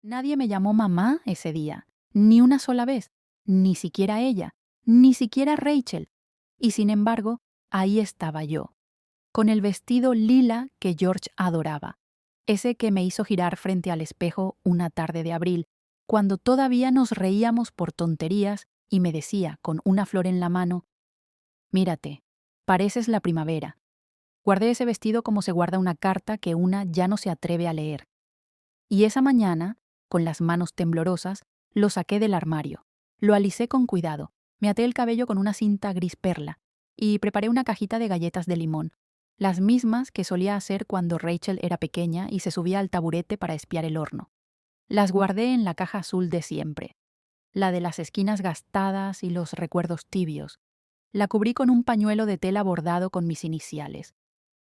Nadie me llamó mamá ese día, ni una sola vez, ni siquiera ella, ni siquiera Rachel. Y sin embargo, ahí estaba yo, con el vestido lila que George adoraba, ese que me hizo girar frente al espejo una tarde de abril, cuando todavía nos reíamos por tonterías y me decía, con una flor en la mano, «Mírate, pareces la primavera». Guardé ese vestido como se guarda una carta que una ya no se atreve a leer. Y esa mañana, con las manos temblorosas, lo saqué del armario. Lo alisé con cuidado, me até el cabello con una cinta gris perla y preparé una cajita de galletas de limón, las mismas que solía hacer cuando Rachel era pequeña y se subía al taburete para espiar el horno. Las guardé en la caja azul de siempre, la de las esquinas gastadas y los recuerdos tibios. La cubrí con un pañuelo de tela bordado con mis iniciales.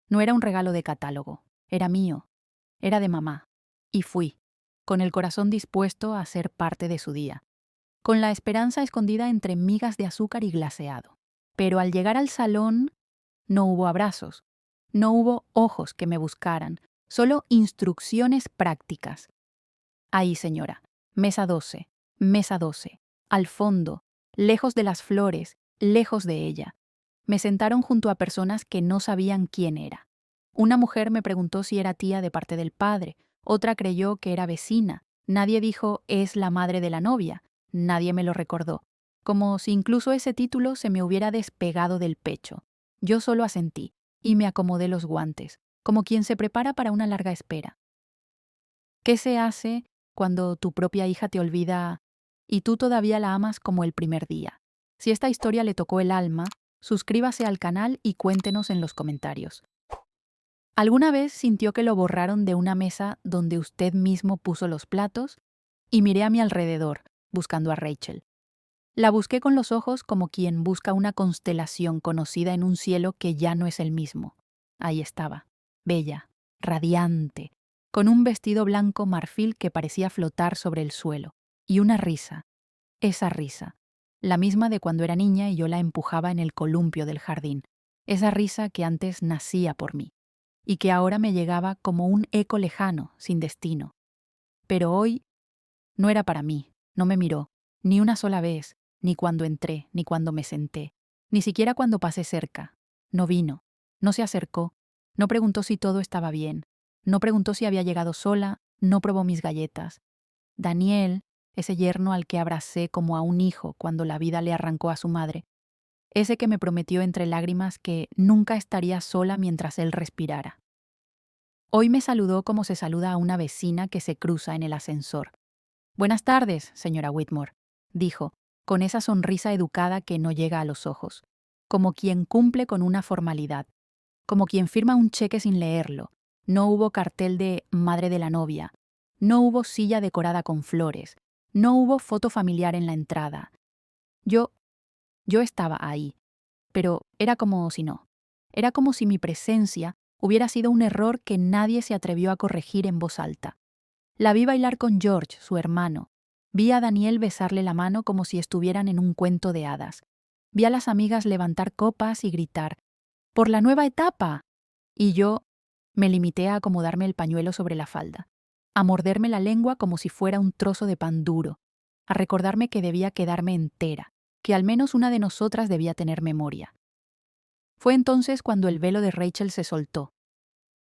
No era un regalo de catálogo, era mío, era de mamá. Y fui, con el corazón dispuesto a ser parte de su día, con la esperanza escondida entre migas de azúcar y glaseado. Pero al llegar al salón, no hubo abrazos, no hubo ojos que me buscaran, solo instrucciones prácticas. Ahí, señora, mesa 12, mesa 12, al fondo, lejos de las flores, lejos de ella. Me sentaron junto a personas que no sabían quién era. Una mujer me preguntó si era tía de parte del padre, otra creyó que era vecina, nadie dijo es la madre de la novia, nadie me lo recordó, como si incluso ese título se me hubiera despegado del pecho. Yo solo asentí y me acomodé los guantes, como quien se prepara para una larga espera. ¿Qué se hace cuando tu propia hija te olvida y tú todavía la amas como el primer día? Si esta historia le tocó el alma, suscríbase al canal y cuéntenos en los comentarios. ¿Alguna vez sintió que lo borraron de una mesa donde usted mismo puso los platos? Y miré a mi alrededor, buscando a Rachel. La busqué con los ojos como quien busca una constelación conocida en un cielo que ya no es el mismo. Ahí estaba, bella, radiante, con un vestido blanco marfil que parecía flotar sobre el suelo, y una risa, esa risa, la misma de cuando era niña y yo la empujaba en el columpio del jardín, esa risa que antes nacía por mí, y que ahora me llegaba como un eco lejano, sin destino. Pero hoy no era para mí, no me miró, ni una sola vez, ni cuando entré, ni cuando me senté, ni siquiera cuando pasé cerca. No vino, no se acercó, no preguntó si todo estaba bien, no preguntó si había llegado sola, no probó mis galletas. Daniel, ese yerno al que abracé como a un hijo cuando la vida le arrancó a su madre, ese que me prometió entre lágrimas que nunca estaría sola mientras él respirara. Hoy me saludó como se saluda a una vecina que se cruza en el ascensor. «Buenas tardes, señora Whitmore», dijo, con esa sonrisa educada que no llega a los ojos, como quien cumple con una formalidad, como quien firma un cheque sin leerlo. No hubo cartel de madre de la novia, no hubo silla decorada con flores, no hubo foto familiar en la entrada. Yo estaba ahí, pero era como si no. Era como si mi presencia hubiera sido un error que nadie se atrevió a corregir en voz alta. La vi bailar con George, su hermano. Vi a Daniel besarle la mano como si estuvieran en un cuento de hadas. Vi a las amigas levantar copas y gritar, «¡Por la nueva etapa!». Y yo me limité a acomodarme el pañuelo sobre la falda, a morderme la lengua como si fuera un trozo de pan duro, a recordarme que debía quedarme entera, que al menos una de nosotras debía tener memoria. Fue entonces cuando el velo de Rachel se soltó,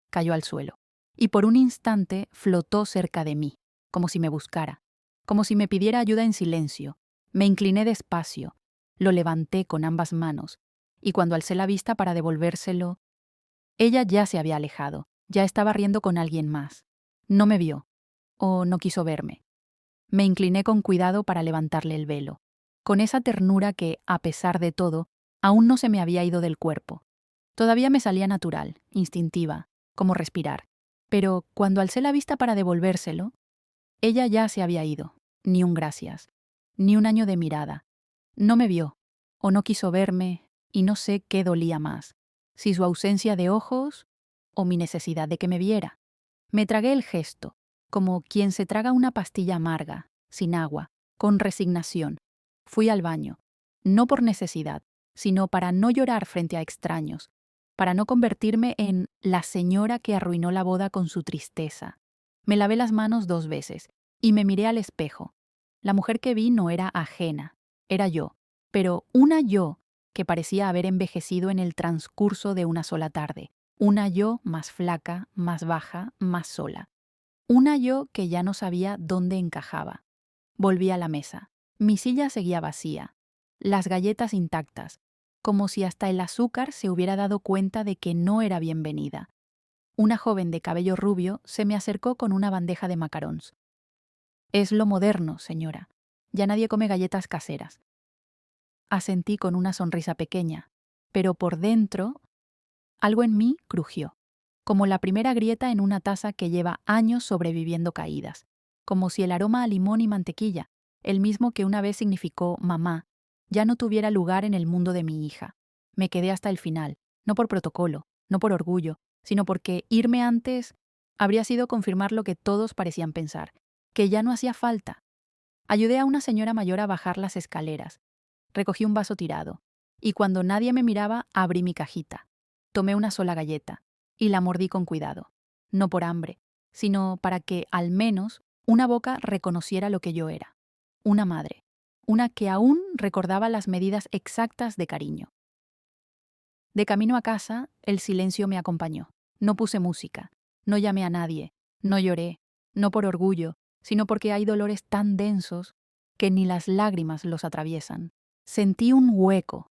cayó al suelo, y por un instante flotó cerca de mí, como si me buscara, como si me pidiera ayuda en silencio. Me incliné despacio, lo levanté con ambas manos, y cuando alcé la vista para devolvérselo, ella ya se había alejado, ya estaba riendo con alguien más. No me vio, o no quiso verme. Me incliné con cuidado para levantarle el velo, con esa ternura que, a pesar de todo, aún no se me había ido del cuerpo. Todavía me salía natural, instintiva, como respirar. Pero cuando alcé la vista para devolvérselo, ella ya se había ido. Ni un gracias, ni un año de mirada. No me vio, o no quiso verme, y no sé qué dolía más, si su ausencia de ojos o mi necesidad de que me viera. Me tragué el gesto, como quien se traga una pastilla amarga, sin agua, con resignación. Fui al baño, no por necesidad, sino para no llorar frente a extraños, para no convertirme en la señora que arruinó la boda con su tristeza. Me lavé las manos 2 veces, Y me miré al espejo. La mujer que vi no era ajena, era yo, pero una yo que parecía haber envejecido en el transcurso de una sola tarde. Una yo más flaca, más baja, más sola. Una yo que ya no sabía dónde encajaba. Volví a la mesa. Mi silla seguía vacía. Las galletas intactas, como si hasta el azúcar se hubiera dado cuenta de que no era bienvenida. Una joven de cabello rubio se me acercó con una bandeja de macarons. Es lo moderno, señora. Ya nadie come galletas caseras. Asentí con una sonrisa pequeña, pero por dentro algo en mí crujió, como la primera grieta en una taza que lleva años sobreviviendo caídas, como si el aroma a limón y mantequilla, el mismo que una vez significó mamá, ya no tuviera lugar en el mundo de mi hija. Me quedé hasta el final, no por protocolo, no por orgullo, sino porque irme antes habría sido confirmar lo que todos parecían pensar, que ya no hacía falta. Ayudé a una señora mayor a bajar las escaleras, recogí un vaso tirado, y cuando nadie me miraba, abrí mi cajita. Tomé una sola galleta y la mordí con cuidado, no por hambre, sino para que, al menos, una boca reconociera lo que yo era. Una madre, una que aún recordaba las medidas exactas de cariño. De camino a casa, el silencio me acompañó. No puse música, no llamé a nadie, no lloré, no por orgullo, sino porque hay dolores tan densos que ni las lágrimas los atraviesan. Sentí un hueco,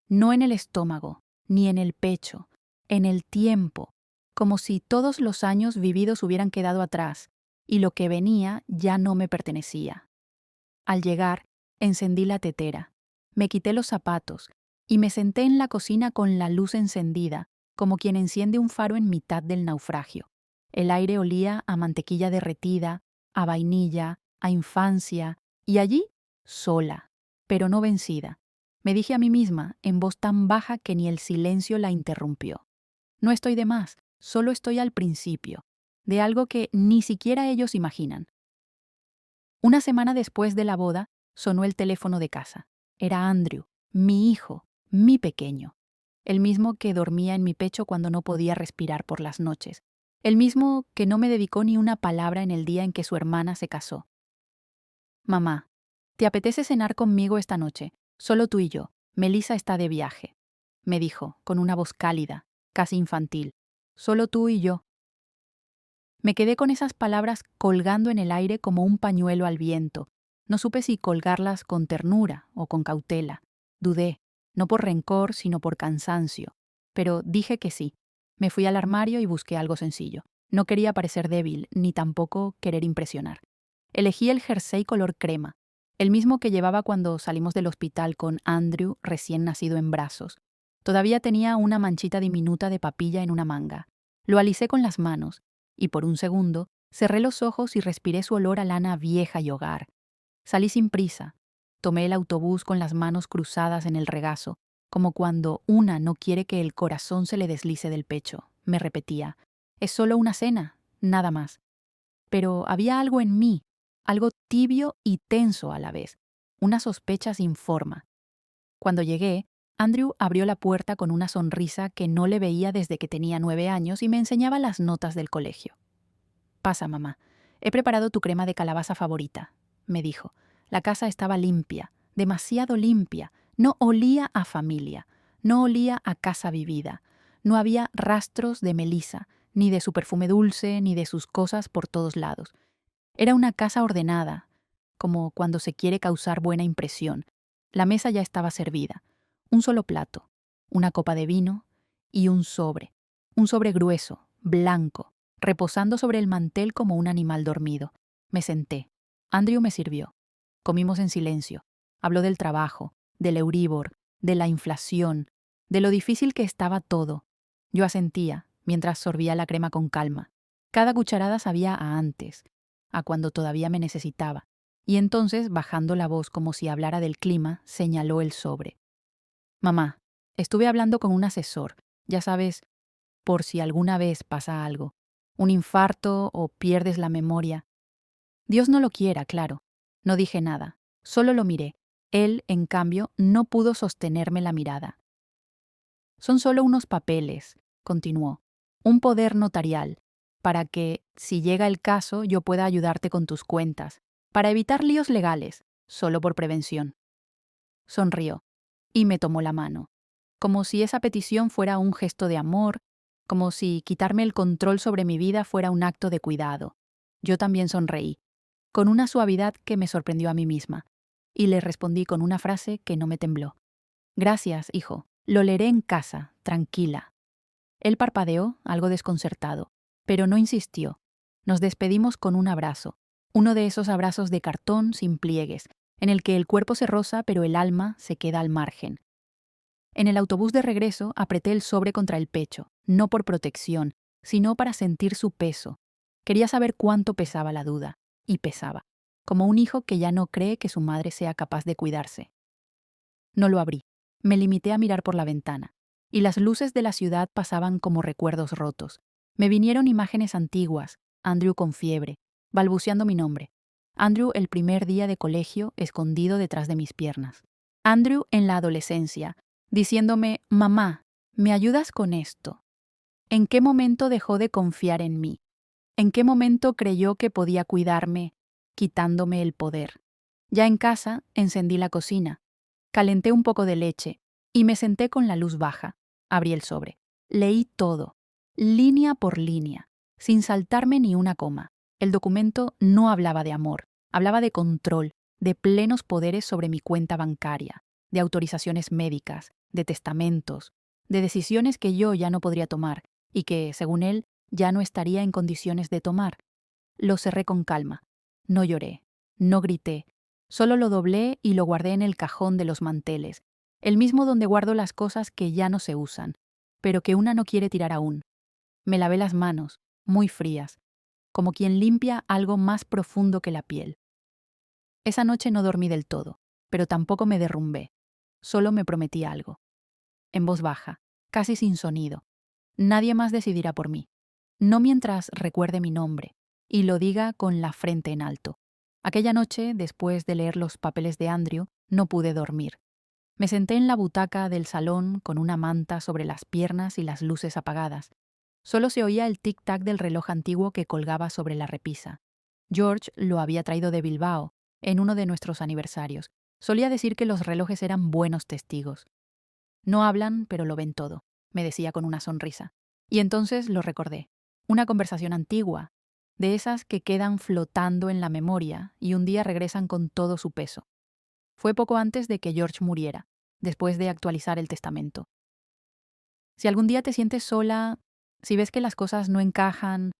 no en el estómago, ni en el pecho, en el tiempo, como si todos los años vividos hubieran quedado atrás y lo que venía ya no me pertenecía. Al llegar, encendí la tetera, me quité los zapatos y me senté en la cocina con la luz encendida, como quien enciende un faro en mitad del naufragio. El aire olía a mantequilla derretida, a vainilla, a infancia, y allí, sola, pero no vencida, me dije a mí misma en voz tan baja que ni el silencio la interrumpió. No estoy de más, solo estoy al principio, de algo que ni siquiera ellos imaginan. Una semana después de la boda, sonó el teléfono de casa. Era Andrew, mi hijo, mi pequeño. El mismo que dormía en mi pecho cuando no podía respirar por las noches. El mismo que no me dedicó ni una palabra en el día en que su hermana se casó. Mamá, ¿te apetece cenar conmigo esta noche? Solo tú y yo. Melissa está de viaje, me dijo, con una voz cálida, casi infantil. Solo tú y yo. Me quedé con esas palabras colgando en el aire como un pañuelo al viento. No supe si colgarlas con ternura o con cautela. Dudé, no por rencor, sino por cansancio. Pero dije que sí. Me fui al armario y busqué algo sencillo. No quería parecer débil, ni tampoco querer impresionar. Elegí el jersey color crema, el mismo que llevaba cuando salimos del hospital con Andrew recién nacido en brazos. Todavía tenía una manchita diminuta de papilla en una manga. Lo alicé con las manos, y por un segundo cerré los ojos y respiré su olor a lana vieja y hogar. Salí sin prisa. Tomé el autobús con las manos cruzadas en el regazo, como cuando una no quiere que el corazón se le deslice del pecho. Me repetía, es solo una cena, nada más. Pero había algo en mí, algo tibio y tenso a la vez, una sospecha sin forma. Cuando llegué, Andrew abrió la puerta con una sonrisa que no le veía desde que tenía 9 años y me enseñaba las notas del colegio. Pasa, mamá. He preparado tu crema de calabaza favorita, me dijo. La casa estaba limpia, demasiado limpia. No olía a familia, no olía a casa vivida. No había rastros de Melissa, ni de su perfume dulce, ni de sus cosas por todos lados. Era una casa ordenada, como cuando se quiere causar buena impresión. La mesa ya estaba servida. Un solo plato, una copa de vino y un sobre grueso, blanco, reposando sobre el mantel como un animal dormido. Me senté. Andrew me sirvió. Comimos en silencio. Habló del trabajo, del Euribor, de la inflación, de lo difícil que estaba todo. Yo asentía, mientras sorbía la crema con calma. Cada cucharada sabía a antes, a cuando todavía me necesitaba. Y entonces, bajando la voz como si hablara del clima, señaló el sobre. Mamá, estuve hablando con un asesor, ya sabes, por si alguna vez pasa algo, un infarto o pierdes la memoria. Dios no lo quiera, claro. No dije nada, solo lo miré. Él, en cambio, no pudo sostenerme la mirada. Son solo unos papeles, continuó, un poder notarial, para que, si llega el caso, yo pueda ayudarte con tus cuentas. para evitar líos legales, solo por prevención. Sonrió y me tomó la mano, como si esa petición fuera un gesto de amor, como si quitarme el control sobre mi vida fuera un acto de cuidado. Yo también sonreí, con una suavidad que me sorprendió a mí misma, y le respondí con una frase que no me tembló. Gracias, hijo. Lo leeré en casa, tranquila. Él parpadeó, algo desconcertado, pero no insistió. Nos despedimos con un abrazo, uno de esos abrazos de cartón sin pliegues, en el que el cuerpo se roza pero el alma se queda al margen. En el autobús de regreso apreté el sobre contra el pecho, no por protección, sino para sentir su peso. Quería saber cuánto pesaba la duda, y pesaba, como un hijo que ya no cree que su madre sea capaz de cuidarse. No lo abrí. Me limité a mirar por la ventana, y las luces de la ciudad pasaban como recuerdos rotos. Me vinieron imágenes antiguas, Andrew con fiebre, balbuceando mi nombre. Andrew el primer día de colegio escondido detrás de mis piernas. Andrew en la adolescencia, diciéndome, mamá, ¿me ayudas con esto? ¿En qué momento dejó de confiar en mí? ¿En qué momento creyó que podía cuidarme, quitándome el poder? Ya en casa, encendí la cocina. Calenté un poco de leche y me senté con la luz baja. Abrí el sobre. Leí todo, línea por línea, sin saltarme ni una coma. El documento no hablaba de amor, hablaba de control, de plenos poderes sobre mi cuenta bancaria, de autorizaciones médicas, de testamentos, de decisiones que yo ya no podría tomar y que, según él, ya no estaría en condiciones de tomar. Lo cerré con calma. No lloré, no grité. Solo lo doblé y lo guardé en el cajón de los manteles, el mismo donde guardo las cosas que ya no se usan, pero que una no quiere tirar aún. Me lavé las manos, muy frías, como quien limpia algo más profundo que la piel. Esa noche no dormí del todo, pero tampoco me derrumbé. Solo me prometí algo. En voz baja, casi sin sonido. Nadie más decidirá por mí. No mientras recuerde mi nombre y lo diga con la frente en alto. Aquella noche, después de leer los papeles de Andrew, no pude dormir. Me senté en la butaca del salón con una manta sobre las piernas y las luces apagadas. Solo se oía el tic-tac del reloj antiguo que colgaba sobre la repisa. George lo había traído de Bilbao, en uno de nuestros aniversarios. Solía decir que los relojes eran buenos testigos. No hablan, pero lo ven todo, me decía con una sonrisa. Y entonces lo recordé. Una conversación antigua, de esas que quedan flotando en la memoria y un día regresan con todo su peso. Fue poco antes de que George muriera, después de actualizar el testamento. Si algún día te sientes sola, si ves que las cosas no encajan,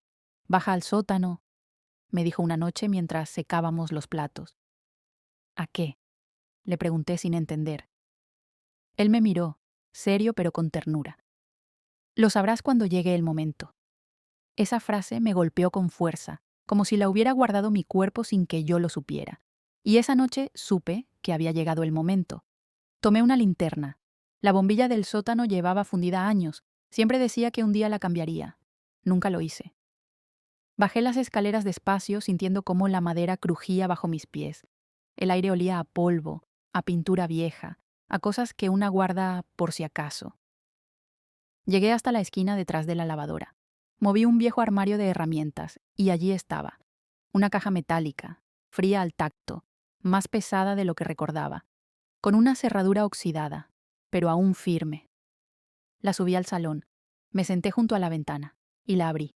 baja al sótano, me dijo una noche mientras secábamos los platos. ¿A qué? Le pregunté sin entender. Él me miró, serio pero con ternura. Lo sabrás cuando llegue el momento. Esa frase me golpeó con fuerza, como si la hubiera guardado mi cuerpo sin que yo lo supiera. Y esa noche supe que había llegado el momento. Tomé una linterna. La bombilla del sótano llevaba fundida años. Siempre decía que un día la cambiaría. Nunca lo hice. Bajé las escaleras despacio, sintiendo cómo la madera crujía bajo mis pies. El aire olía a polvo, a pintura vieja, a cosas que una guarda por si acaso. Llegué hasta la esquina detrás de la lavadora. Moví un viejo armario de herramientas, y allí estaba. Una caja metálica, fría al tacto, más pesada de lo que recordaba, con una cerradura oxidada, pero aún firme. La subí al salón, me senté junto a la ventana, y la abrí.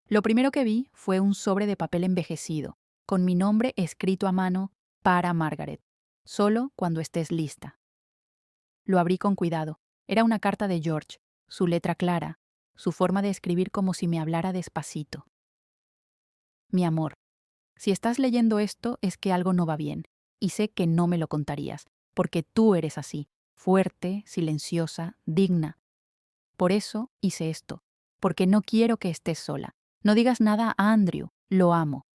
Lo primero que vi fue un sobre de papel envejecido, con mi nombre escrito a mano para Margaret, solo cuando estés lista. Lo abrí con cuidado. Era una carta de George, su letra clara, su forma de escribir como si me hablara despacito. Mi amor, si estás leyendo esto es que algo no va bien, y sé que no me lo contarías, porque tú eres así, fuerte, silenciosa, digna. Por eso hice esto, porque no quiero que estés sola. No digas nada a Andrew, lo amo.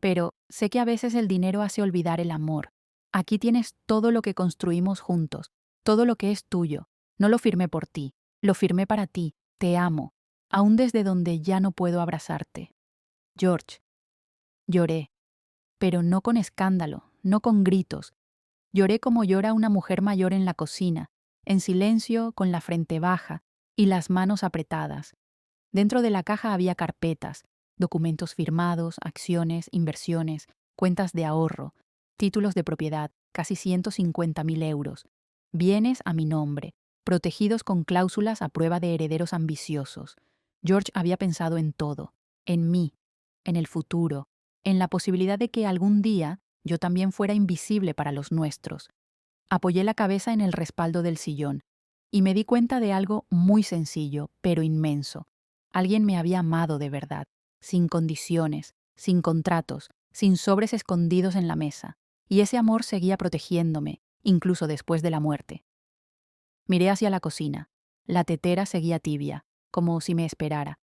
Pero sé que a veces el dinero hace olvidar el amor. Aquí tienes todo lo que construimos juntos, todo lo que es tuyo. No lo firmé por ti, lo firmé para ti. Te amo, aún desde donde ya no puedo abrazarte. George. Lloré, pero no con escándalo, no con gritos. Lloré como llora una mujer mayor en la cocina, en silencio, con la frente baja y las manos apretadas. Dentro de la caja había carpetas, documentos firmados, acciones, inversiones, cuentas de ahorro, títulos de propiedad, casi 150.000 euros, bienes a mi nombre, protegidos con cláusulas a prueba de herederos ambiciosos. George había pensado en todo, en mí, en el futuro, en la posibilidad de que algún día yo también fuera invisible para los nuestros. Apoyé la cabeza en el respaldo del sillón y me di cuenta de algo muy sencillo, pero inmenso. Alguien me había amado de verdad, sin condiciones, sin contratos, sin sobres escondidos en la mesa, y ese amor seguía protegiéndome, incluso después de la muerte. Miré hacia la cocina. La tetera seguía tibia, como si me esperara.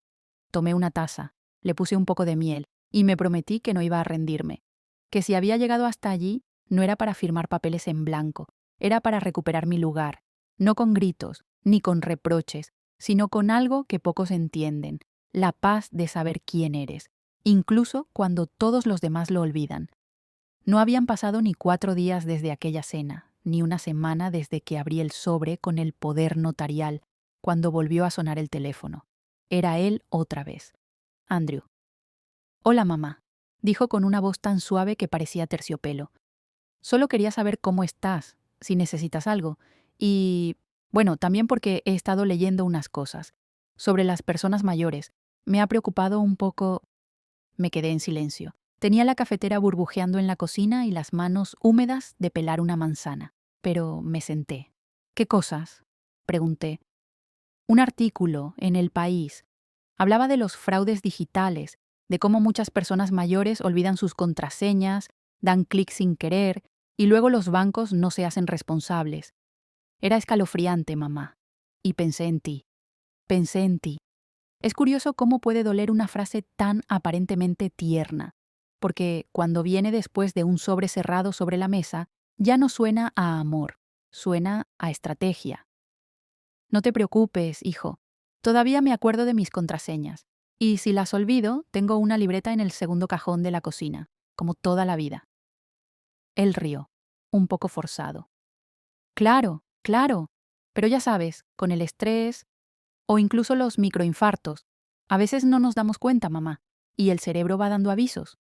Tomé una taza, le puse un poco de miel y me prometí que no iba a rendirme, que si había llegado hasta allí no era para firmar papeles en blanco, era para recuperar mi lugar, no con gritos ni con reproches, sino con algo que pocos entienden, la paz de saber quién eres, incluso cuando todos los demás lo olvidan. No habían pasado ni 4 días desde aquella cena, ni una semana desde que abrí el sobre con el poder notarial, cuando volvió a sonar el teléfono. Era él otra vez. Andrew. «Hola, mamá», dijo con una voz tan suave que parecía terciopelo. «Solo quería saber cómo estás, si necesitas algo. Y, bueno, también porque he estado leyendo unas cosas. Sobre las personas mayores. Me ha preocupado un poco». Me quedé en silencio. Tenía la cafetera burbujeando en la cocina y las manos húmedas de pelar una manzana. Pero me senté. «¿Qué cosas?», pregunté. Un artículo en El País. Hablaba de los fraudes digitales, de cómo muchas personas mayores olvidan sus contraseñas, dan clic sin querer, y luego los bancos no se hacen responsables. Era escalofriante, mamá. Y pensé en ti. Pensé en ti. Es curioso cómo puede doler una frase tan aparentemente tierna, porque cuando viene después de un sobre cerrado sobre la mesa, ya no suena a amor, suena a estrategia. «No te preocupes, hijo. Todavía me acuerdo de mis contraseñas. Y si las olvido, tengo una libreta en el segundo cajón de la cocina, como toda la vida». Él rió, un poco forzado. «Claro, claro. Pero ya sabes, con el estrés o incluso los microinfartos, a veces no nos damos cuenta, mamá, y el cerebro va dando avisos».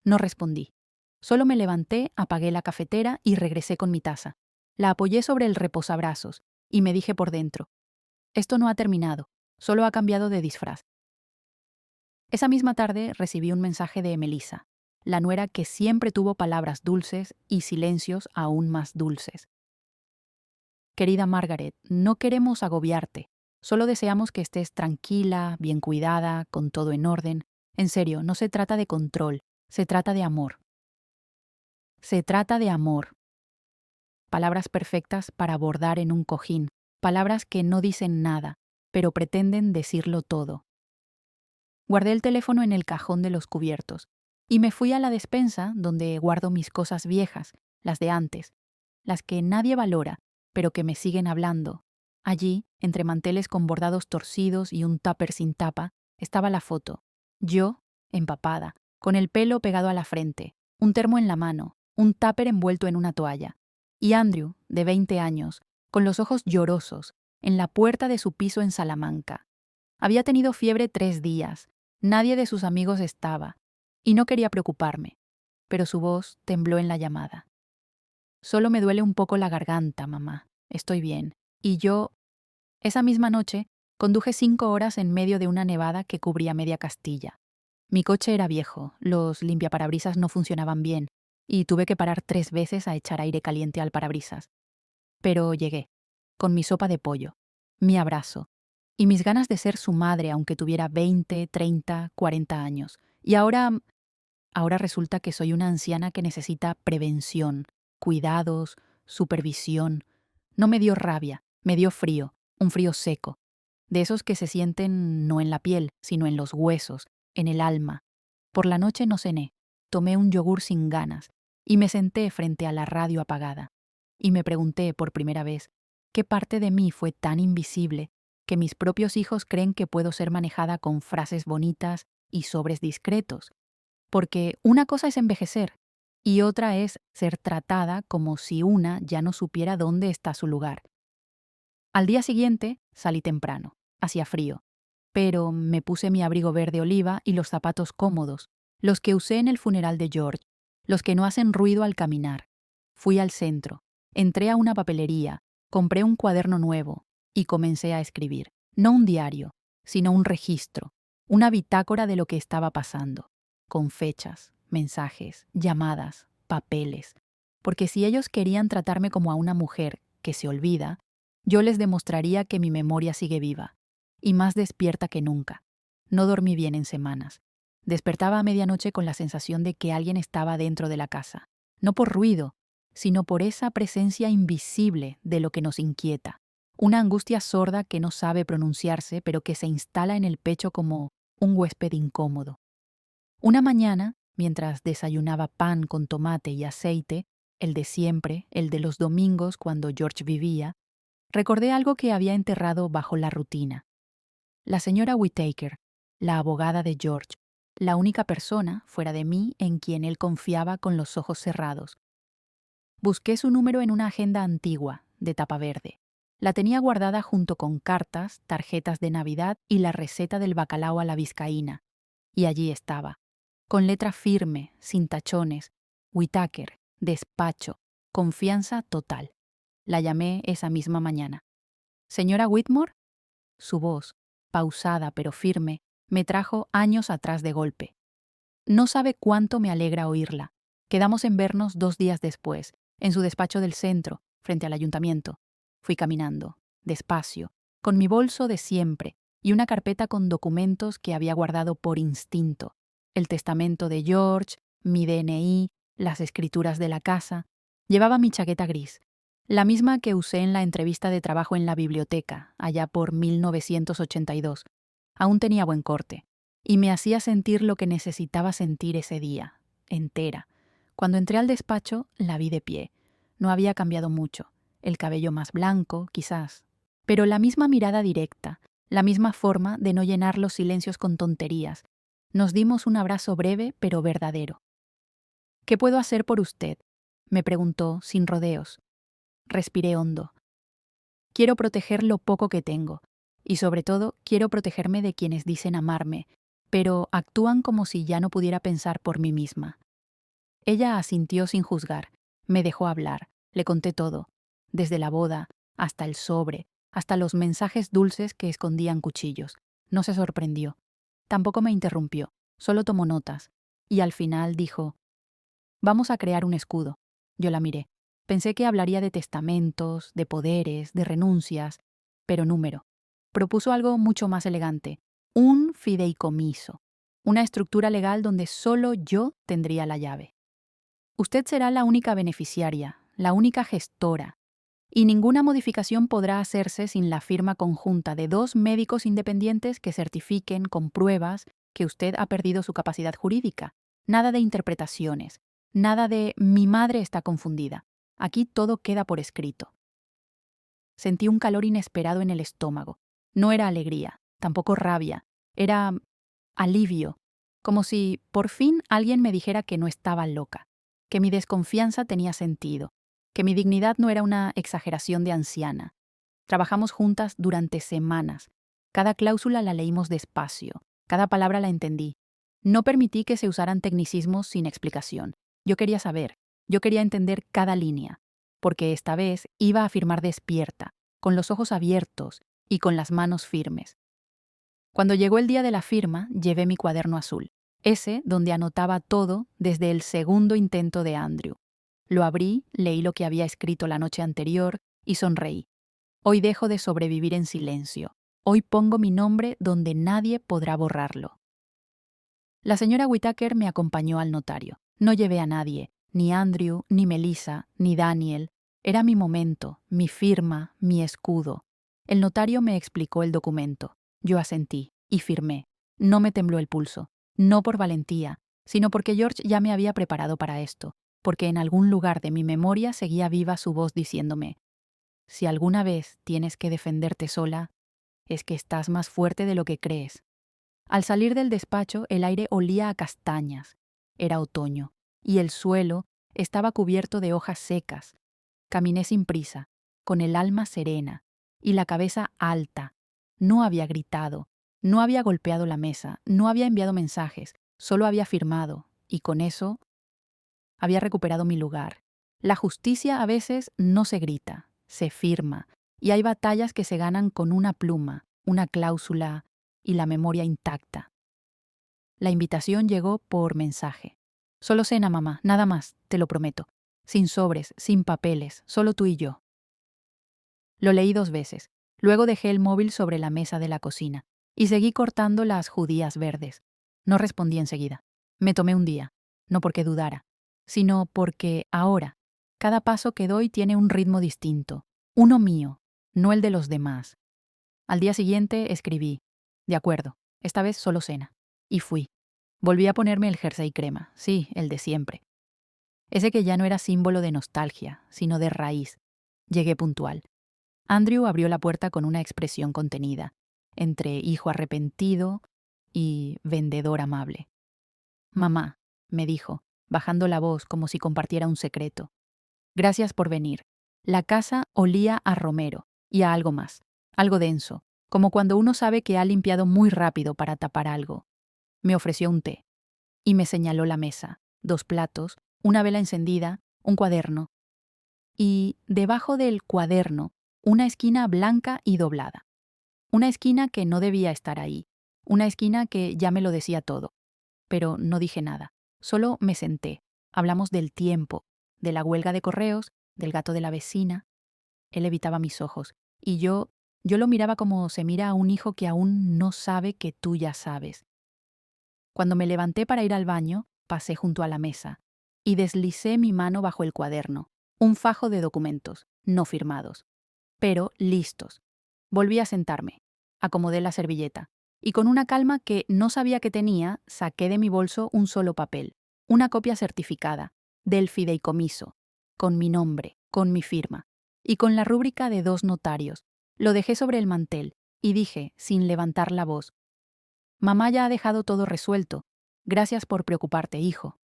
No respondí. Solo me levanté, apagué la cafetera y regresé con mi taza. La apoyé sobre el reposabrazos y me dije por dentro: «Esto no ha terminado, solo ha cambiado de disfraz». Esa misma tarde recibí un mensaje de Melissa, la nuera que siempre tuvo palabras dulces y silencios aún más dulces. «Querida Margaret, no queremos agobiarte. Solo deseamos que estés tranquila, bien cuidada, con todo en orden. En serio, no se trata de control, se trata de amor. Se trata de amor». Palabras perfectas para bordar en un cojín, palabras que no dicen nada, pero pretenden decirlo todo. Guardé el teléfono en el cajón de los cubiertos y me fui a la despensa donde guardo mis cosas viejas, las de antes, las que nadie valora, pero que me siguen hablando. Allí, entre manteles con bordados torcidos y un tupper sin tapa, estaba la foto. Yo, empapada, con el pelo pegado a la frente, un termo en la mano, un tupper envuelto en una toalla. Y Andrew, de 20 años, con los ojos llorosos, en la puerta de su piso en Salamanca. Había tenido fiebre 3 días, nadie de sus amigos estaba, y no quería preocuparme, pero su voz tembló en la llamada. «Solo me duele un poco la garganta, mamá. Estoy bien». Y yo, esa misma noche, conduje 5 horas en medio de una nevada que cubría media Castilla. Mi coche era viejo, los limpiaparabrisas no funcionaban bien, y tuve que parar 3 veces a echar aire caliente al parabrisas. Pero llegué, con mi sopa de pollo, mi abrazo, y mis ganas de ser su madre aunque tuviera 20, 30, 40 años. Y ahora resulta que soy una anciana que necesita prevención, cuidados, supervisión. No me dio rabia, me dio frío, un frío seco, de esos que se sienten no en la piel, sino en los huesos, en el alma. Por la noche no cené, tomé un yogur sin ganas y me senté frente a la radio apagada. Y me pregunté por primera vez qué parte de mí fue tan invisible que mis propios hijos creen que puedo ser manejada con frases bonitas y sobres discretos. Porque una cosa es envejecer y otra es ser tratada como si una ya no supiera dónde está su lugar. Al día siguiente salí temprano, hacía frío, pero me puse mi abrigo verde oliva y los zapatos cómodos, los que usé en el funeral de George, los que no hacen ruido al caminar. Fui al centro, entré a una papelería, compré un cuaderno nuevo y comencé a escribir. No un diario, sino un registro, una bitácora de lo que estaba pasando, con fechas, mensajes, llamadas, papeles. Porque si ellos querían tratarme como a una mujer que se olvida, yo les demostraría que mi memoria sigue viva, y más despierta que nunca. No dormí bien en semanas. Despertaba a medianoche con la sensación de que alguien estaba dentro de la casa, no por ruido, sino por esa presencia invisible de lo que nos inquieta, una angustia sorda que no sabe pronunciarse, pero que se instala en el pecho como un huésped incómodo. Una mañana, mientras desayunaba pan con tomate y aceite, el de siempre, el de los domingos cuando George vivía, recordé algo que había enterrado bajo la rutina. La señora Whittaker, la abogada de George, la única persona, fuera de mí, en quien él confiaba con los ojos cerrados. Busqué su número en una agenda antigua, de tapa verde. La tenía guardada junto con cartas, tarjetas de Navidad y la receta del bacalao a la vizcaína. Y allí estaba, con letra firme, sin tachones, Whittaker, despacho, confianza total. La llamé esa misma mañana. ¿Señora Whitmore? Su voz, pausada pero firme, me trajo años atrás de golpe. No sabe cuánto me alegra oírla. Quedamos en vernos 2 días después, en su despacho del centro, frente al ayuntamiento. Fui caminando, despacio, con mi bolso de siempre y una carpeta con documentos que había guardado por instinto. El testamento de George, mi DNI, las escrituras de la casa. Llevaba mi chaqueta gris, la misma que usé en la entrevista de trabajo en la biblioteca, allá por 1982. Aún tenía buen corte, y me hacía sentir lo que necesitaba sentir ese día, entera. Cuando entré al despacho, la vi de pie. No había cambiado mucho, el cabello más blanco, quizás, pero la misma mirada directa, la misma forma de no llenar los silencios con tonterías. Nos dimos un abrazo breve pero verdadero. ¿Qué puedo hacer por usted?, me preguntó, sin rodeos. Respiré hondo. Quiero proteger lo poco que tengo, y sobre todo quiero protegerme de quienes dicen amarme, pero actúan como si ya no pudiera pensar por mí misma. Ella asintió sin juzgar, me dejó hablar, le conté todo, desde la boda, hasta el sobre, hasta los mensajes dulces que escondían cuchillos. No se sorprendió. Tampoco me interrumpió, solo tomó notas, y al final dijo: «Vamos a crear un escudo». Yo la miré. Pensé que hablaría de testamentos, de poderes, de renuncias, pero número. Propuso algo mucho más elegante, un fideicomiso, una estructura legal donde solo yo tendría la llave. Usted será la única beneficiaria, la única gestora, y ninguna modificación podrá hacerse sin la firma conjunta de 2 médicos independientes que certifiquen con pruebas que usted ha perdido su capacidad jurídica. Nada de interpretaciones, nada de «mi madre está confundida». Aquí todo queda por escrito. Sentí un calor inesperado en el estómago. No era alegría, tampoco rabia, era alivio, como si por fin alguien me dijera que no estaba loca, que mi desconfianza tenía sentido, que mi dignidad no era una exageración de anciana. Trabajamos juntas durante semanas. Cada cláusula la leímos despacio, cada palabra la entendí. No permití que se usaran tecnicismos sin explicación. Yo quería saber, yo quería entender cada línea, porque esta vez iba a firmar despierta, con los ojos abiertos y con las manos firmes. Cuando llegó el día de la firma, llevé mi cuaderno azul, ese donde anotaba todo desde el segundo intento de Andrew. Lo abrí, leí lo que había escrito la noche anterior y sonreí. Hoy dejo de sobrevivir en silencio. Hoy pongo mi nombre donde nadie podrá borrarlo. La señora Whittaker me acompañó al notario. No llevé a nadie, ni Andrew, ni Melissa, ni Daniel. Era mi momento, mi firma, mi escudo. El notario me explicó el documento. Yo asentí y firmé. No me tembló el pulso, no por valentía, sino porque George ya me había preparado para esto, porque en algún lugar de mi memoria seguía viva su voz diciéndome: «Si alguna vez tienes que defenderte sola, es que estás más fuerte de lo que crees». Al salir del despacho, el aire olía a castañas. Era otoño, y el suelo estaba cubierto de hojas secas. Caminé sin prisa, con el alma serena y la cabeza alta. No había gritado, no había golpeado la mesa, no había enviado mensajes, solo había firmado, y con eso Había recuperado mi lugar. La justicia a veces no se grita, se firma, y hay batallas que se ganan con una pluma, una cláusula y la memoria intacta. La invitación llegó por mensaje. Solo cena, mamá, nada más, te lo prometo. Sin sobres, sin papeles, solo tú y yo. Lo leí 2 veces. Luego dejé el móvil sobre la mesa de la cocina y seguí cortando las judías verdes. No respondí enseguida. Me tomé un día, no porque dudara, sino porque ahora, cada paso que doy tiene un ritmo distinto, uno mío, no el de los demás. Al día siguiente escribí, de acuerdo, esta vez solo cena. Y fui. Volví a ponerme el jersey crema, sí, el de siempre. Ese que ya no era símbolo de nostalgia, sino de raíz. Llegué puntual. Andrew abrió la puerta con una expresión contenida, entre hijo arrepentido y vendedor amable. Mamá, me dijo, bajando la voz como si compartiera un secreto. Gracias por venir. La casa olía a romero y a algo más, algo denso, como cuando uno sabe que ha limpiado muy rápido para tapar algo. Me ofreció un té y me señaló la mesa, 2 platos, una vela encendida, un cuaderno. Y debajo del cuaderno, una esquina blanca y doblada. Una esquina que no debía estar ahí. Una esquina que ya me lo decía todo. Pero no dije nada. Solo me senté. Hablamos del tiempo, de la huelga de correos, del gato de la vecina. Él evitaba mis ojos. Y yo lo miraba como se mira a un hijo que aún no sabe que tú ya sabes. Cuando me levanté para ir al baño, pasé junto a la mesa y deslicé mi mano bajo el cuaderno, un fajo de documentos, no firmados, pero listos. Volví a sentarme, acomodé la servilleta y con una calma que no sabía que tenía, saqué de mi bolso un solo papel, una copia certificada, del fideicomiso, con mi nombre, con mi firma y con la rúbrica de 2 notarios. Lo dejé sobre el mantel y dije, sin levantar la voz, mamá ya ha dejado todo resuelto. Gracias por preocuparte, hijo.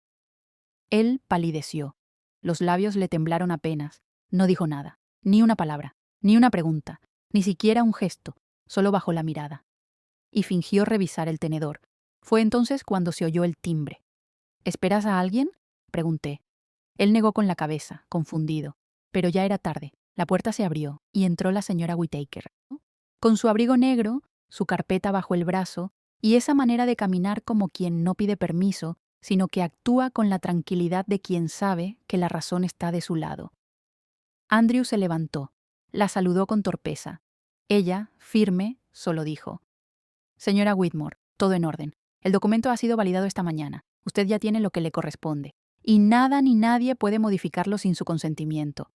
Él palideció. Los labios le temblaron apenas. No dijo nada, ni una palabra, ni una pregunta, ni siquiera un gesto, solo bajó la mirada. Y fingió revisar el tenedor. Fue entonces cuando se oyó el timbre. ¿Esperas a alguien?, pregunté. Él negó con la cabeza, confundido. Pero ya era tarde. La puerta se abrió y entró la señora Whittaker. Con su abrigo negro, su carpeta bajo el brazo y esa manera de caminar como quien no pide permiso, sino que actúa con la tranquilidad de quien sabe que la razón está de su lado. Andrew se levantó, la saludó con torpeza. Ella, firme, solo dijo: Señora Whitmore, todo en orden. El documento ha sido validado esta mañana. Usted ya tiene lo que le corresponde. Y nada ni nadie puede modificarlo sin su consentimiento.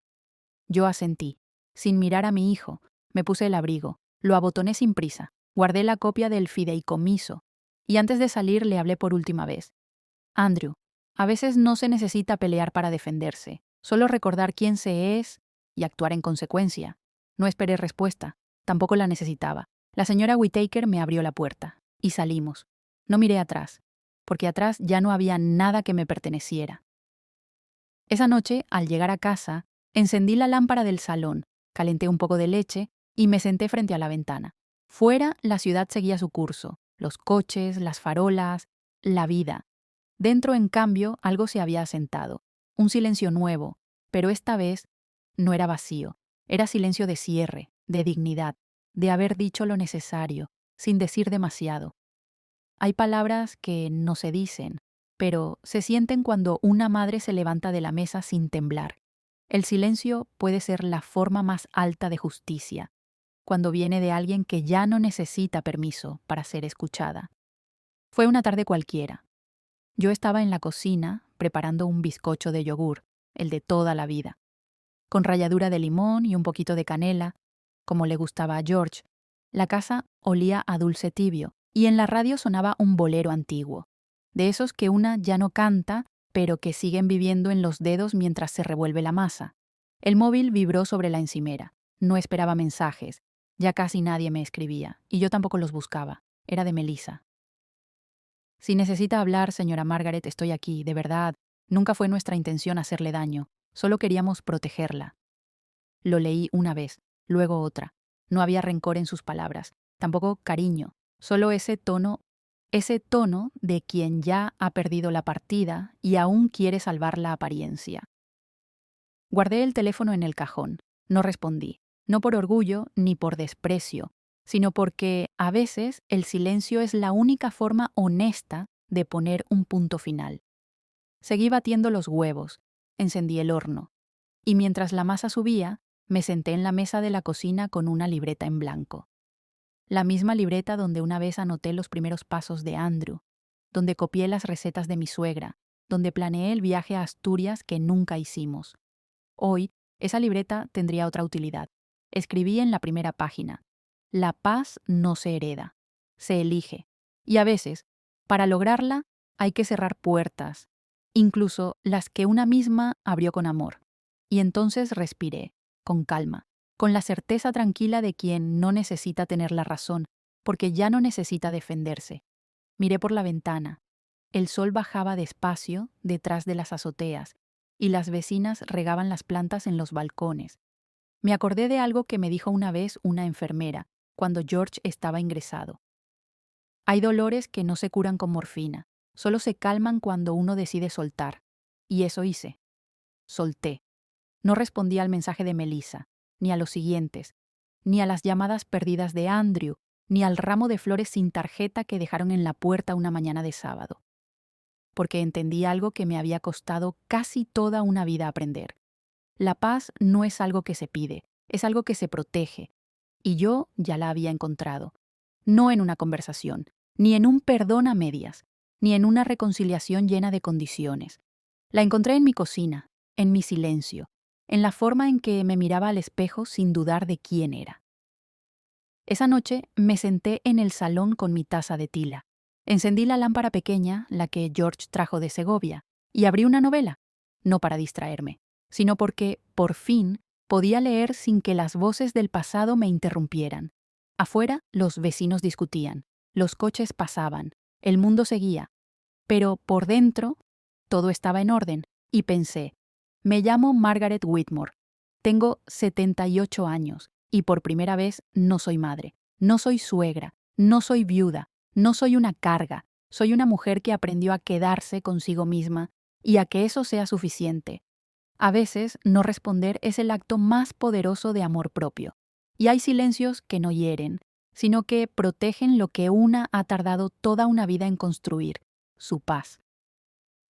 Yo asentí. Sin mirar a mi hijo, me puse el abrigo, lo abotoné sin prisa, guardé la copia del fideicomiso, y antes de salir le hablé por última vez. Andrew, a veces no se necesita pelear para defenderse, solo recordar quién se es y actuar en consecuencia. No esperé respuesta, tampoco la necesitaba. La señora Whittaker me abrió la puerta, y salimos. No miré atrás, porque atrás ya no había nada que me perteneciera. Esa noche, al llegar a casa, encendí la lámpara del salón, calenté un poco de leche y me senté frente a la ventana. Fuera, la ciudad seguía su curso, los coches, las farolas, la vida. Dentro, en cambio, algo se había asentado, un silencio nuevo, pero esta vez no era vacío, era silencio de cierre, de dignidad, de haber dicho lo necesario, sin decir demasiado. Hay palabras que no se dicen, pero se sienten cuando una madre se levanta de la mesa sin temblar. El silencio puede ser la forma más alta de justicia, cuando viene de alguien que ya no necesita permiso para ser escuchada. Fue una tarde cualquiera. Yo estaba en la cocina preparando un bizcocho de yogur, el de toda la vida, con ralladura de limón y un poquito de canela, como le gustaba a George. La casa olía a dulce tibio y en la radio sonaba un bolero antiguo, de esos que una ya no canta, pero que siguen viviendo en los dedos mientras se revuelve la masa. El móvil vibró sobre la encimera. No esperaba mensajes. Ya casi nadie me escribía, y yo tampoco los buscaba. Era de Melissa. Si necesita hablar, señora Margaret, estoy aquí, de verdad. Nunca fue nuestra intención hacerle daño. Solo queríamos protegerla. Lo leí una vez, luego otra. No había rencor en sus palabras, tampoco cariño, solo ese tono Ese tono de quien ya ha perdido la partida y aún quiere salvar la apariencia. Guardé el teléfono en el cajón. No respondí, no por orgullo ni por desprecio, sino porque, a veces, el silencio es la única forma honesta de poner un punto final. Seguí batiendo los huevos, encendí el horno, y mientras la masa subía, me senté en la mesa de la cocina con una libreta en blanco. La misma libreta donde una vez anoté los primeros pasos de Andrew, donde copié las recetas de mi suegra, donde planeé el viaje a Asturias que nunca hicimos. Hoy, esa libreta tendría otra utilidad. Escribí en la primera página: la paz no se hereda, se elige. Y a veces, para lograrla, hay que cerrar puertas, incluso las que una misma abrió con amor. Y entonces respiré, con calma, con la certeza tranquila de quien no necesita tener la razón, porque ya no necesita defenderse. Miré por la ventana. El sol bajaba despacio detrás de las azoteas, y las vecinas regaban las plantas en los balcones. Me acordé de algo que me dijo una vez una enfermera, cuando George estaba ingresado. Hay dolores que no se curan con morfina, solo se calman cuando uno decide soltar. Y eso hice. Solté. No respondí al mensaje de Melissa, ni a los siguientes, ni a las llamadas perdidas de Andrew, ni al ramo de flores sin tarjeta que dejaron en la puerta una mañana de sábado. Porque entendí algo que me había costado casi toda una vida aprender. La paz no es algo que se pide, es algo que se protege. Y yo ya la había encontrado. No en una conversación, ni en un perdón a medias, ni en una reconciliación llena de condiciones. La encontré en mi cocina, en mi silencio, en la forma en que me miraba al espejo sin dudar de quién era. Esa noche me senté en el salón con mi taza de tila. Encendí la lámpara pequeña, la que George trajo de Segovia, y abrí una novela, no para distraerme, sino porque, por fin, podía leer sin que las voces del pasado me interrumpieran. Afuera, los vecinos discutían, los coches pasaban, el mundo seguía, pero por dentro, todo estaba en orden, y pensé: me llamo Margaret Whitmore, tengo 78 años, y por primera vez no soy madre, no soy suegra, no soy viuda, no soy una carga, soy una mujer que aprendió a quedarse consigo misma y a que eso sea suficiente. A veces, no responder es el acto más poderoso de amor propio. Y hay silencios que no hieren, sino que protegen lo que una ha tardado toda una vida en construir, su paz.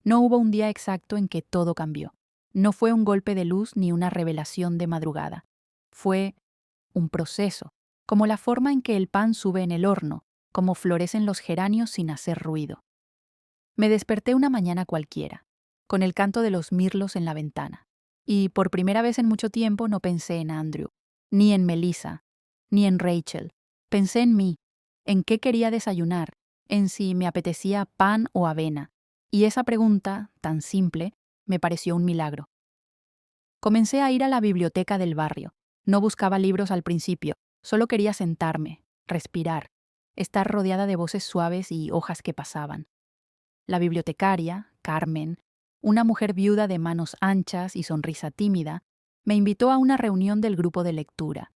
No hubo un día exacto en que todo cambió. No fue un golpe de luz ni una revelación de madrugada. Fue un proceso, como la forma en que el pan sube en el horno, como florecen los geranios sin hacer ruido. Me desperté una mañana cualquiera, con el canto de los mirlos en la ventana, y por primera vez en mucho tiempo no pensé en Andrew, ni en Melissa, ni en Rachel. Pensé en mí, en qué quería desayunar, en si me apetecía pan o avena, y esa pregunta, tan simple, me pareció un milagro. Comencé a ir a la biblioteca del barrio. No buscaba libros al principio, solo quería sentarme, respirar, estar rodeada de voces suaves y hojas que pasaban. La bibliotecaria, Carmen, una mujer viuda de manos anchas y sonrisa tímida, me invitó a una reunión del grupo de lectura.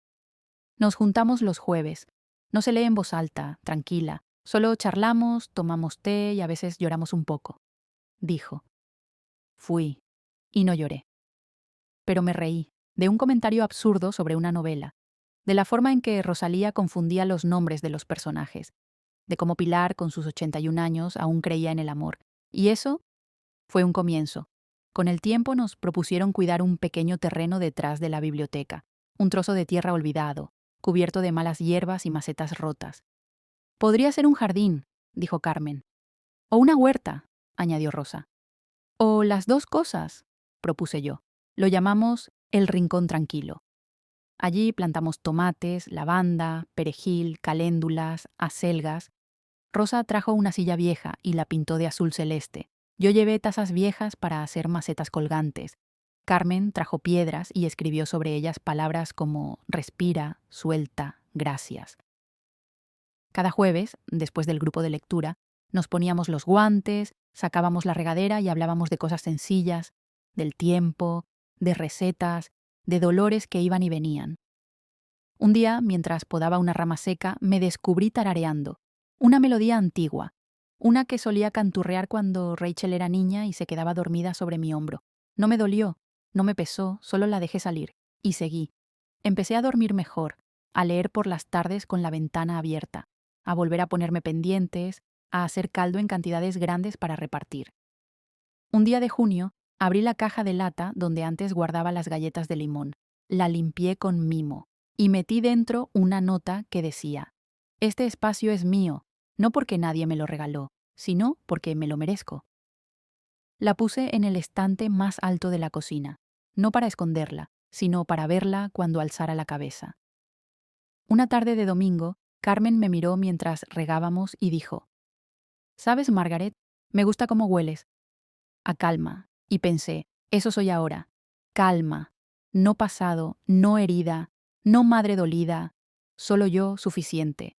Nos juntamos los jueves. No se lee en voz alta, tranquila, solo charlamos, tomamos té y a veces lloramos un poco, dijo. Fui, y no lloré. Pero me reí, de un comentario absurdo sobre una novela, de la forma en que Rosalía confundía los nombres de los personajes, de cómo Pilar, con sus 81 años, aún creía en el amor. Y eso fue un comienzo. Con el tiempo nos propusieron cuidar un pequeño terreno detrás de la biblioteca, un trozo de tierra olvidado, cubierto de malas hierbas y macetas rotas. Podría ser un jardín, dijo Carmen. O una huerta, añadió Rosa. O las dos cosas, propuse yo. Lo llamamos el Rincón Tranquilo. Allí plantamos tomates, lavanda, perejil, caléndulas, acelgas. Rosa trajo una silla vieja y la pintó de azul celeste. Yo llevé tazas viejas para hacer macetas colgantes. Carmen trajo piedras y escribió sobre ellas palabras como respira, suelta, gracias. Cada jueves, después del grupo de lectura, nos poníamos los guantes, sacábamos la regadera y hablábamos de cosas sencillas, del tiempo, de recetas, de dolores que iban y venían. Un día, mientras podaba una rama seca, me descubrí tarareando una melodía antigua, Una que solía canturrear cuando Rachel era niña y se quedaba dormida sobre mi hombro. No me dolió, no me pesó, solo la dejé salir. Y seguí. Empecé a dormir mejor, a leer por las tardes con la ventana abierta, a volver a ponerme pendientes, a hacer caldo en cantidades grandes para repartir. Un día de junio, abrí la caja de lata donde antes guardaba las galletas de limón. La limpié con mimo y metí dentro una nota que decía: «Este espacio es mío, no porque nadie me lo regaló, sino porque me lo merezco». La puse en el estante más alto de la cocina, no para esconderla, sino para verla cuando alzara la cabeza. Una tarde de domingo, Carmen me miró mientras regábamos y dijo: «¿Sabes, Margaret? Me gusta cómo hueles. A calma». Y pensé: eso soy ahora. Calma. No pasado, no herida, no madre dolida. Solo yo suficiente.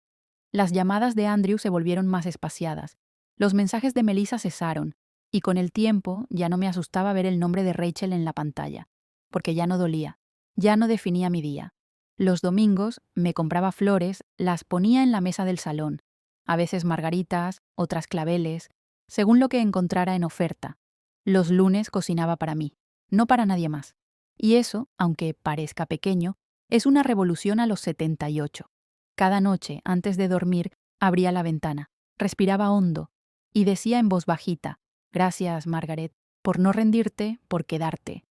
Las llamadas de Andrew se volvieron más espaciadas. Los mensajes de Melissa cesaron. Y con el tiempo ya no me asustaba ver el nombre de Rachel en la pantalla. Porque ya no dolía. Ya no definía mi día. Los domingos me compraba flores, las ponía en la mesa del salón. A veces margaritas, otras claveles, según lo que encontrara en oferta. Los lunes cocinaba para mí, no para nadie más. Y eso, aunque parezca pequeño, es una revolución a los 78. Cada noche, antes de dormir, abría la ventana, respiraba hondo y decía en voz bajita: «Gracias, Margaret, por no rendirte, por quedarte».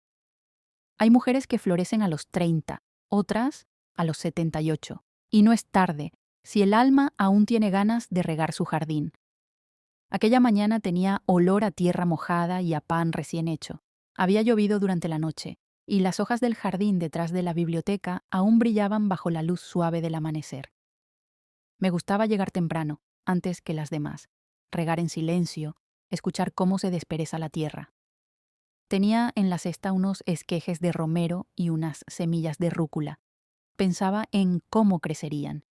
Hay mujeres que florecen a los 30, otras a los 78. Y no es tarde, si el alma aún tiene ganas de regar su jardín. Aquella mañana tenía olor a tierra mojada y a pan recién hecho. Había llovido durante la noche, y las hojas del jardín detrás de la biblioteca aún brillaban bajo la luz suave del amanecer. Me gustaba llegar temprano, antes que las demás, regar en silencio, escuchar cómo se despereza la tierra. Tenía en la cesta unos esquejes de romero y unas semillas de rúcula. Pensaba en cómo crecerían.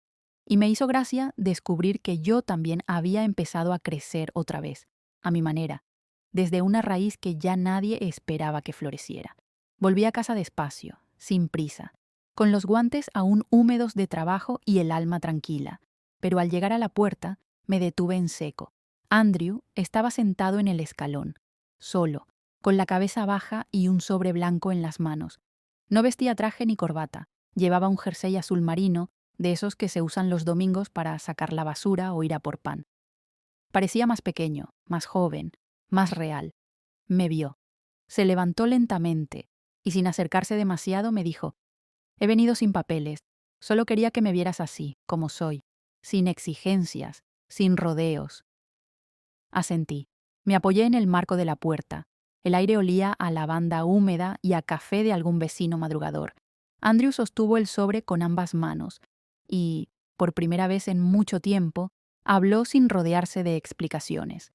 Y me hizo gracia descubrir que yo también había empezado a crecer otra vez, a mi manera, desde una raíz que ya nadie esperaba que floreciera. Volví a casa despacio, sin prisa, con los guantes aún húmedos de trabajo y el alma tranquila. Pero al llegar a la puerta, me detuve en seco. Andrew estaba sentado en el escalón, solo, con la cabeza baja y un sobre blanco en las manos. No vestía traje ni corbata, llevaba un jersey azul marino, de esos que se usan los domingos para sacar la basura o ir a por pan. Parecía más pequeño, más joven, más real. Me vio. Se levantó lentamente y sin acercarse demasiado me dijo: «He venido sin papeles, solo quería que me vieras así, como soy, sin exigencias, sin rodeos». Asentí. Me apoyé en el marco de la puerta. El aire olía a lavanda húmeda y a café de algún vecino madrugador. Andrew sostuvo el sobre con ambas manos y, por primera vez en mucho tiempo, habló sin rodearse de explicaciones.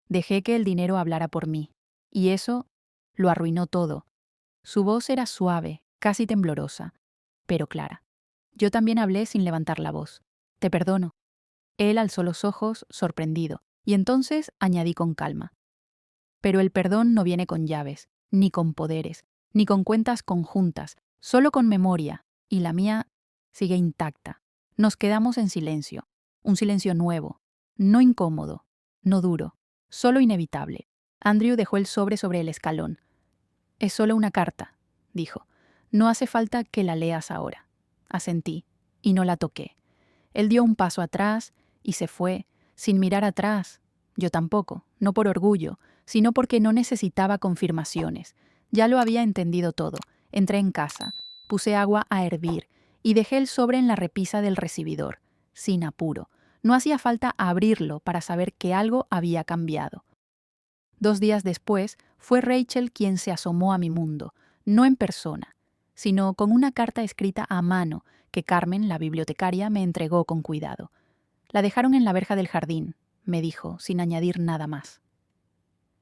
Dejé que el dinero hablara por mí, y eso lo arruinó todo. Su voz era suave, casi temblorosa, pero clara. Yo también hablé sin levantar la voz. «Te perdono». Él alzó los ojos, sorprendido, y entonces añadí con calma: «Pero el perdón no viene con llaves, ni con poderes, ni con cuentas conjuntas, solo con memoria, y la mía sigue intacta». Nos quedamos en silencio, un silencio nuevo, no incómodo, no duro, solo inevitable. Andrew dejó el sobre el escalón. «Es solo una carta», dijo. «No hace falta que la leas ahora». Asentí, y no la toqué. Él dio un paso atrás y se fue, sin mirar atrás. Yo tampoco, no por orgullo, sino porque no necesitaba confirmaciones. Ya lo había entendido todo. Entré en casa, puse agua a hervir y dejé el sobre en la repisa del recibidor, sin apuro. No hacía falta abrirlo para saber que algo había cambiado. 2 días después, fue Rachel quien se asomó a mi mundo, no en persona, sino con una carta escrita a mano que Carmen, la bibliotecaria, me entregó con cuidado. «La dejaron en la verja del jardín», me dijo, sin añadir nada más.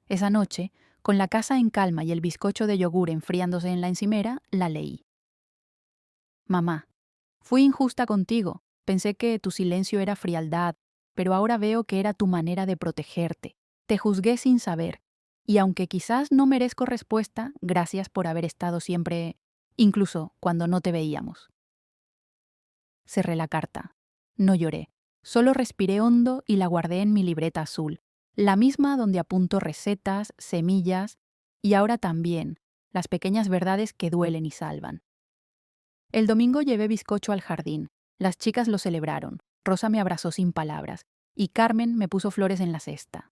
Esa noche, con la casa en calma y el bizcocho de yogur enfriándose en la encimera, la leí. «Mamá, fui injusta contigo. Pensé que tu silencio era frialdad, pero ahora veo que era tu manera de protegerte. Te juzgué sin saber, y aunque quizás no merezco respuesta, gracias por haber estado siempre, incluso cuando no te veíamos». Cerré la carta. No lloré. Solo respiré hondo y la guardé en mi libreta azul, la misma donde apunto recetas, semillas y ahora también las pequeñas verdades que duelen y salvan. El domingo llevé bizcocho al jardín. Las chicas lo celebraron. Rosa me abrazó sin palabras y Carmen me puso flores en la cesta.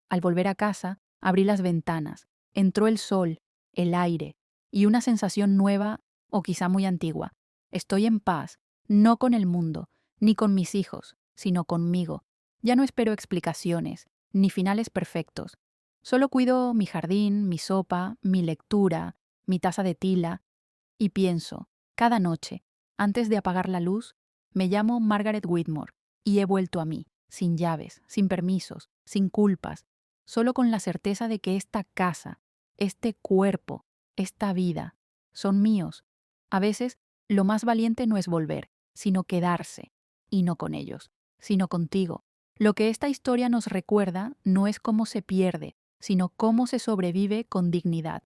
Al volver a casa, abrí las ventanas. Entró el sol, el aire y una sensación nueva o quizá muy antigua. Estoy en paz, no con el mundo, ni con mis hijos, sino conmigo. Ya no espero explicaciones, ni finales perfectos. Solo cuido mi jardín, mi sopa, mi lectura, mi taza de tila y pienso, cada noche, antes de apagar la luz, me llamo Margaret Whitmore y he vuelto a mí, sin llaves, sin permisos, sin culpas, solo con la certeza de que esta casa, este cuerpo, esta vida, son míos. A veces, lo más valiente no es volver, sino quedarse, y no con ellos, sino contigo. Lo que esta historia nos recuerda no es cómo se pierde, sino cómo se sobrevive con dignidad.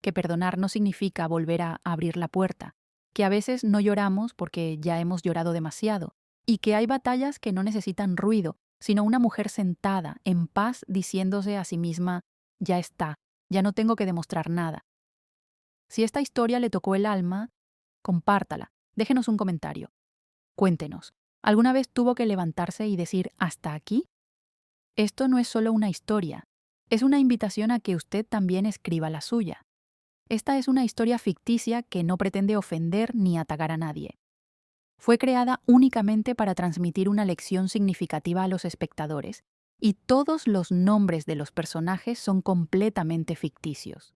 Que perdonar no significa volver a abrir la puerta, que a veces no lloramos porque ya hemos llorado demasiado, y que hay batallas que no necesitan ruido, sino una mujer sentada, en paz, diciéndose a sí misma, ya está, ya no tengo que demostrar nada. Si esta historia le tocó el alma, compártala, déjenos un comentario. Cuéntenos, ¿alguna vez tuvo que levantarse y decir hasta aquí? Esto no es solo una historia, es una invitación a que usted también escriba la suya. Esta es una historia ficticia que no pretende ofender ni atacar a nadie. Fue creada únicamente para transmitir una lección significativa a los espectadores, y todos los nombres de los personajes son completamente ficticios.